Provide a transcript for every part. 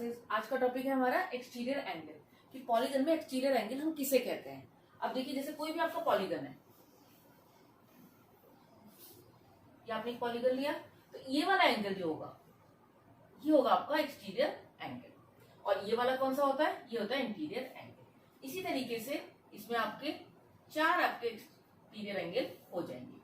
Classes. आज का topic है हमारा एक्सटीरियर एंगल, कि पॉलीगन में एक्सटीरियर एंगल हम किसे कहते हैं। अब देखिए, जैसे कोई भी आपका पॉलीगन है, ये आपने एक पॉलीगन लिया, तो ये वाला एंगल जो होगा ये होगा आपका एक्सटीरियर एंगल, और ये वाला कौन सा होता है, ये होता है इंटीरियर एंगल। इसी तरीके से इसमें आपके चार आपके एक्सटीरियर एंगल हो जाएंगे।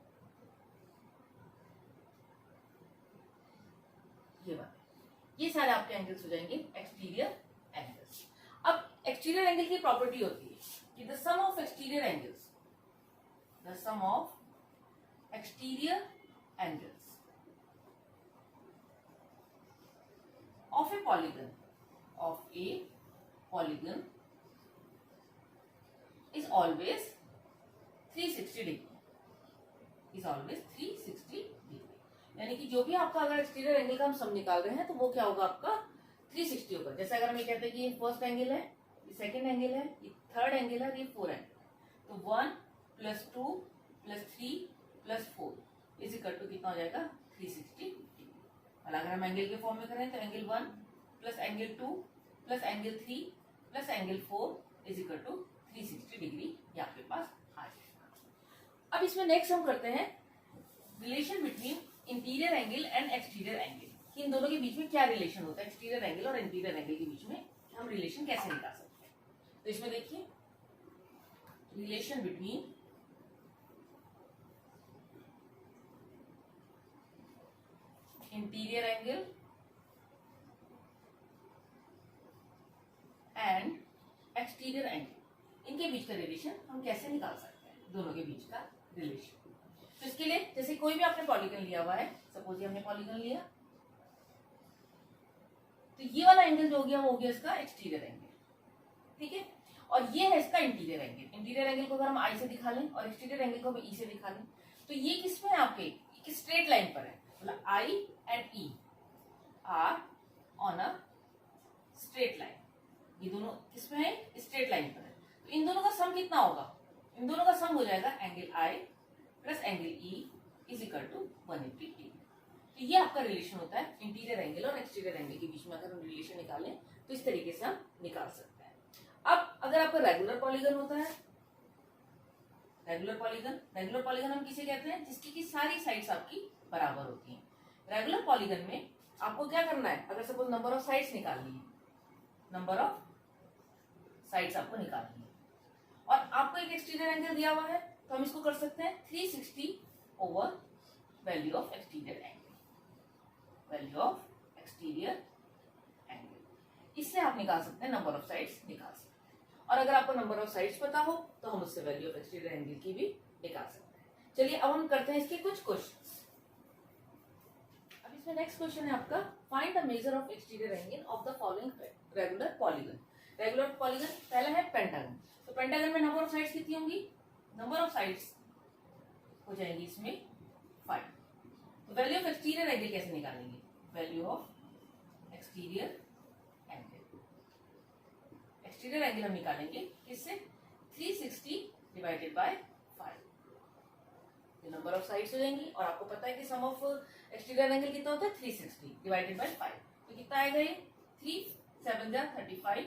ये सारे आपके एंगल्स हो जाएंगे एक्सटीरियर एंगल्स। अब एक्सटीरियर एंगल की प्रॉपर्टी होती है कि the sum of exterior angles, the sum of exterior angles of a polygon is always 360 degree, is always 360 degree. यानी कि जो भी आपका अगर एक्सटीरियर एंगल का हम सम निकाल रहे हैं तो वो क्या होगा आपका 360 होगा। जैसे अगर हम ये कहते हैं कि ये फर्स्ट एंगल है, ये सेकंड एंगल है, ये थर्ड एंगल है, ये फोर्थ एंगल, तो 1 + 2 + 3 + 4 इज इक्वल टू कितना हो जाएगा 360 डिग्री। और अगर हम एंगल के फॉर्म में करें तो angle 1 + angle 2 + angle 3 + angle 4 is equal to 360 degree ये आपके पास आ जाएगा। अब इसमें नेक्स्ट हम करते हैं relation between interior angle and exterior angle, कि इन दोनों के बीच में क्या रिलेशन होता है, एक्सटीरियर एंगल और इंटीरियर एंगल के बीच में हम रिलेशन कैसे निकाल सकते हैं। तो इसमें देखिए, relation between interior angle and exterior angle, इनके बीच का रिलेशन हम कैसे निकाल सकते हैं, दोनों के बीच का रिलेशन। तो इसके लिए जैसे कोई भी आपने पॉलीगन लिया हुआ है, सपोज ये हमने पॉलीगन लिया, तो ये वाला एंगल जो हो गया वो हो गया इसका एक्सटीरियर एंगल, ठीक है। और ये है इसका इंटीरियर एंगल। इंटीरियर एंगल को अगर हम आई से दिखा लें और एक्सटीरियर एंगल को हम ई से दिखा लें, तो ये किसमें है आपके स्ट्रेट लाइन पर है, मतलब I and E R on a straight line. ये दोनों किसमें है, स्ट्रेट लाइन पर है। तो इन दोनों का सम कितना होगा, इन दोनों का सम हो जाएगा angle I plus angle E is equal to 180 degree. तो ये आपका रिलेशन होता है इंटीरियर एंगल और एक्सटीरियर एंगल के बीच में। अगर हम रिलेशन निकालें तो इस तरीके से हम निकाल सकते हैं। अब अगर आपका रेगुलर पॉलीगन होता है, रेगुलर पॉलीगन हम किसे कहते हैं, जिसकी की सारी साइड्स आपकी बराबर होती हैं। रेगुलर पॉलीगन में आपको क्या करना है, अगर सपोज नंबर ऑफ साइड्स निकालनी है, नंबर ऑफ साइड्स आपको निकालनी है, और आपको एक एक्सटीरियर एंगल दिया हुआ है, तो हम इसको कर सकते हैं 360 over value of exterior angle, value of exterior angle. इससे आप निकाल सकते हैं नंबर ऑफ साइड्स निकाल सकते हैं। और अगर आपको नंबर ऑफ साइड्स पता हो तो हम उससे वैल्यू ऑफ एक्सटीरियर एंगल की भी निकाल सकते हैं। चलिए अब हम करते हैं इसके कुछ क्वेश्चंस। अब इसमें नेक्स्ट क्वेश्चन है आपका, find the measure of exterior angle of the following regular polygon. Regular polygon पहला है पेंटागन। तो पेंटागन में नंबर ऑफ साइड्स कितनी होंगी, नंबर ऑफ साइड्स हो जाएंगी इसमें 5। तो वैल्यू ऑफ एक्सटीरियर एंगल कैसे निकालेंगे, value of exterior angle, exterior angle हम निकालेंगे इससे 360 डिवाइडेड बाय 5। तो नंबर ऑफ साइड्स हो जाएंगी, और आपको पता है कि सम ऑफ एक्सटीरियर एंगल कितना होता है 360 डिवाइडेड बाय 5। तो कितना आएगा ये 3 7 जा 35,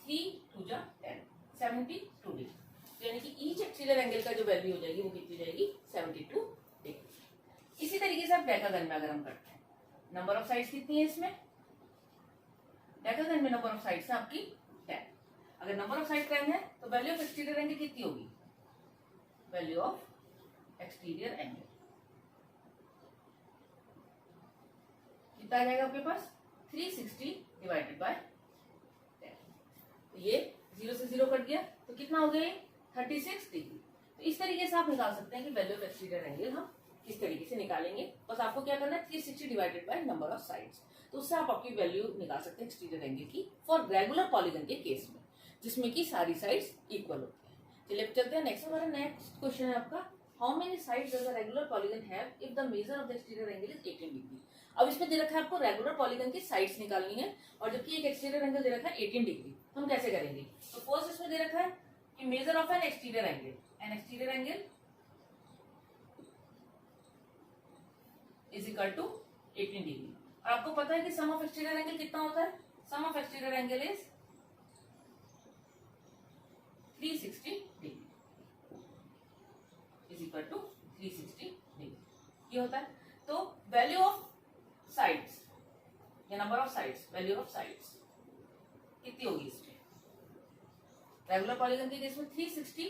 3 2 जा 10, 72 डिग्री। यानी कि ईच एक्सटीरियर एंगल का जो वैल्यू हो जाएगी वो कितनी जाएगी 72 डिग्री। इसी तरीके से आप डेकागन में अगर हम करते हैं, नंबर ऑफ साइड्स कितनी है इसमें, डेकागन में नंबर ऑफ साइड्स है आपकी 10। अगर नंबर ऑफ साइड 10 है तो वैल्यू ऑफ एक्सटीरियर एंगल कितनी होगी, वैल्यू ऑफ एक्सटीरियर एंगल कितना आ जाएगा आपके पास 360 डिवाइडेड बाय 10। तो ये 0 से 0 कट गया, तो कितना हो गया 36 डिग्री। तो इस तरीके से आप निकाल सकते हैं कि वैल्यू ऑफ एक्सटीरियर एंगल हम इस तरीके से निकालेंगे। बस आपको क्या करना है 360 divided by number of sides, तो उससे आप आपकी वैल्यू निकाल सकते हैं एक्सटीरियर एंगल की फॉर रेगुलर पॉलीगन के केस में, जिसमें की सारी साइड्स इक्वल होती है। चलिए चलते हैं नेक्स्ट। हमारा नेक्स्ट क्वेश्चन है आपका, how many sides does a regular polygon have if the measure of the exterior angle is 18 degree. अब इसमें दे रखा है आपको रेगुलर पॉलीगन की साइड्स निकालनी है, और जबकि एक एक्सटीरियर एंगल दे रखा है 18 डिग्री। हम कैसे करेंगे, तो फर्स्ट इसमें दे रखा है कि measure of an exterior angle is equal to 18 degree. और आपको पता है कि सम ऑफ एक्सटीरियर एंगल कितना होता है sum of exterior angle is 360 degree is equal to 360 degree. ये होता है। तो वैल्यू ऑफ साइड्स या number of sides, value of sides कितनी होगी इसमें? रेगुलर पॉलीगन के केस में 360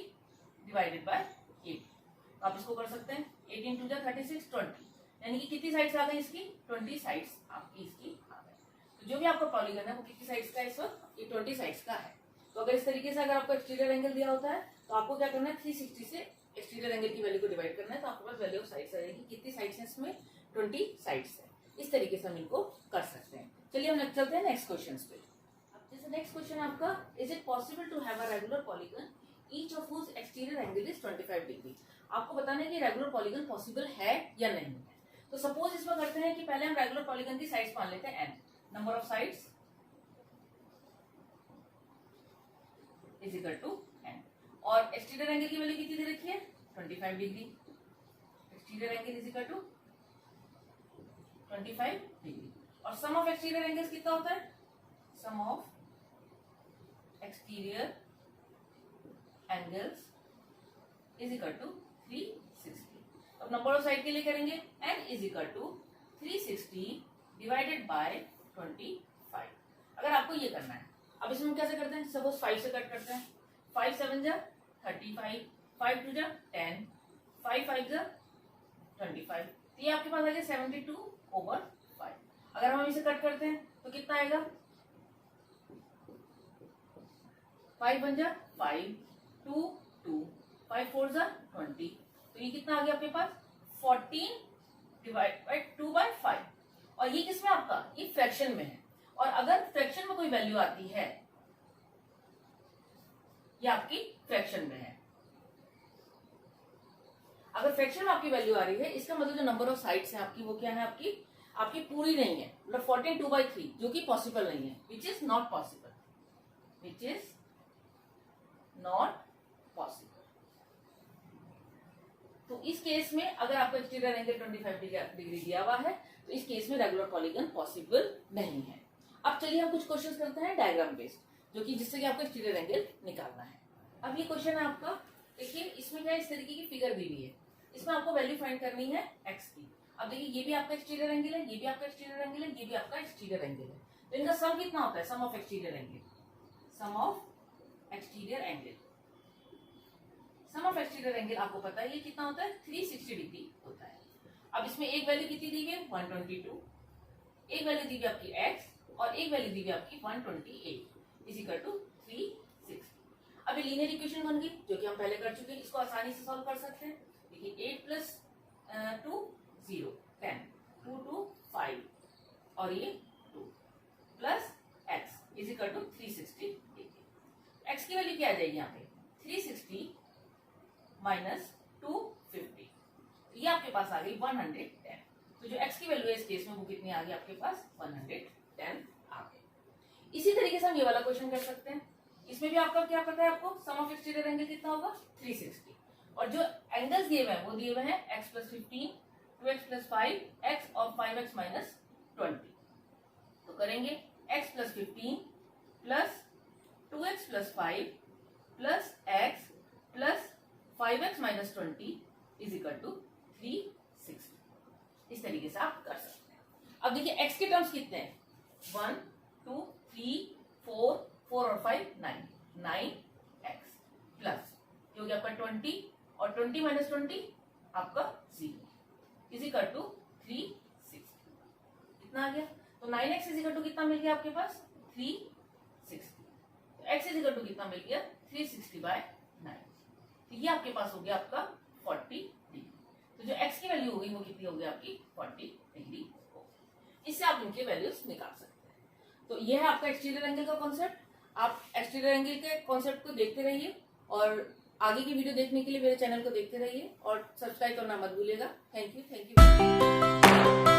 डिवाइडेड बाय 8। आप इसको कर सकते हैं 18 टू 36 20, यानी कि कितनी साइड्स आ गई इसकी? 20 साइड्स आपकी इसकी आ गई। तो जो भी आपका पॉलीगन है वो कितनी साइड्स का है इस वक्त? ये 20 साइड्स का है। तो अगर इस तरीके से अगर आपको एक्सटीरियर एंगल दिया होता है तो आपको क्या करना है? 360 से एक्सटीरियर एंगल की वैल्यू को डिवाइड करना है, तो आपके पास वैल्यू ऑफ साइड्स आ जाएगी। कितनी साइड्स है इसमें? 20 साइड्स है। इस तरीके से हम इनको कर सकते हैं। चलिए हम चलते हैं नेक्स्ट क्वेश्चन पे। अब जैसे नेक्स्ट क्वेश्चन आपका, is it possible to have a regular polygon each of whose exterior angle is 25 degree? आपको बताना है कि रेगुलर पॉलीगन पॉसिबल है या नहीं है। तो सपोज इसमें करते हैं कि पहले हम रेगुलर पॉलीगन की साइड्स मान लेते हैं n, number of sides is equal to n, और एक्सटीरियर एंगल की वैल्यू कितनी दे रखी है? 25 degree. Exterior angle is equal to 25 degree. और सम ऑफ एक्सटीरियर एंगल्स कितना होता है? Sum of exterior angles is equal to 360। अब नंबर ऑफ साइड के लिए करेंगे n is equal to 360 divided by 25। अगर आपको ये करना है, अब इसमें हम कैसे करते हैं? सपोज 5 से कट करते हैं। 5 7 जा 35, 5 2 जा 10, 5 5 जा 25, तो ये आपके पास आ गया 72/5। अगर हम इसे कट करते हैं तो कितना आएगा? 5 1 जा 5, 2 2, 5 4 जा 20, तो ये कितना आ गया आपके पास? 14 डिवाइड बाय 2/5। और ये किसमें आपका? ये फ्रैक्शन में है। और अगर फ्रैक्शन में कोई वैल्यू आती है, ये आपकी फ्रैक्शन में है, अगर फ्रैक्शन में आपकी वैल्यू आ रही है, इसका मतलब जो नंबर ऑफ साइड्स है आपकी, वो क्या है? आपकी पूरी नहीं है, मतलब 14 2/3, जो कि पॉसिबल नहीं है, which is not possible, which is not possible. तो इस केस में अगर आपको एक्सटीरियर एंगल 25 डिग्री दिया हुआ है, तो इस केस में रेगुलर पॉलीगन पॉसिबल नहीं है। अब चलिए हम कुछ क्वेश्चंस करते हैं डायग्राम बेस्ड, जो कि जिससे कि आपको एक्सटीरियर एंगल निकालना है। अब ये क्वेश्चन है आपका, देखिए इसमें क्या इस तरीके की फिगर दी हुई है, इसमें आपको वैल्यू फाइंड करनी है x की। अब देखिए ये भी आपका एक्सटीरियर एंगल है, ये भी आपका एक्सटीरियर एंगल है, ये भी आपका एक्सटीरियर एंगल है, तो इनका सम कितना होता है? Sum of exterior angle, sum of exterior angle, sum of exterior angle आपको पता है ये कितना होता है? 360 डिग्री होता है। अब इसमें एक वैल्यू कितनी दी हुई है? 122, एक वैल्यू दी हुई आपकी x, और एक वैल्यू दी हुई आपकी 128 इज इक्वल टू 360। अब ये लीनियर इक्वेशन बन गई, जो कि हम पहले कर चुके हैं। इसको आसानी से सॉल्व कर सकते हैं। देखिए 8 प्लस 2 0 10, 2 2 5, और ये 2 plus x is equal to 360 degree. x की वैल्यू क्या आ जाएगी यहाँ पे? 360 माइनस 250, ये आपके पास आ गई 110। तो जो x की वैल्यू है इस केस में वो कितनी आ गई आपके पास? 110 आ गई। इसी तरीके से हम ये वाला क्वेश्चन कर सकते हैं। इसमें भी आपका क्या पता है आपको? सम ऑफ एक्सटीरियर एंगल कितना होगा? 360, और जो एंगल्स दिए हुए हैं वो दिए हुए हैं x + 15, 2x + 5x और 5x - 20। तो करेंगे x + 15 plus 2x + 5 plus x plus 5x - 20 is equal to 360। इस तरीके से आप कर सकते हैं। अब देखिए x के टर्म्स कितने हैं? 1 2 3 4 4 और 5 9, 9x प्लस ये हो गया आपका 20, और 20 - 20 आपका 0 इज इक्वल टू 360। कितना आ गया? तो 9x इज इक्वल टू कितना मिल गया आपके पास? 360। तो x इज इक्वल टू कितना मिल गया? 360/9। तो ये आपके पास हो गया आपका 40 डिग्री। तो जो x की वैल्यू होगी वो कितनी होगी आपकी? 40 डिग्री होगी। इससे आप इनके वैल्यूज निकाल सकते हैं। तो ये है आपका एक्सटीरियर एंगल का कॉन्सेप्ट। आप एक्सटीरियर एंगल के कॉन्सेप्ट को देखते रहिए, और आगे की वीडियो देखने के लिए मेरे चैनल को देखते रहिए, और सब्सक्राइब करना मत भूलिएगा। Thank you.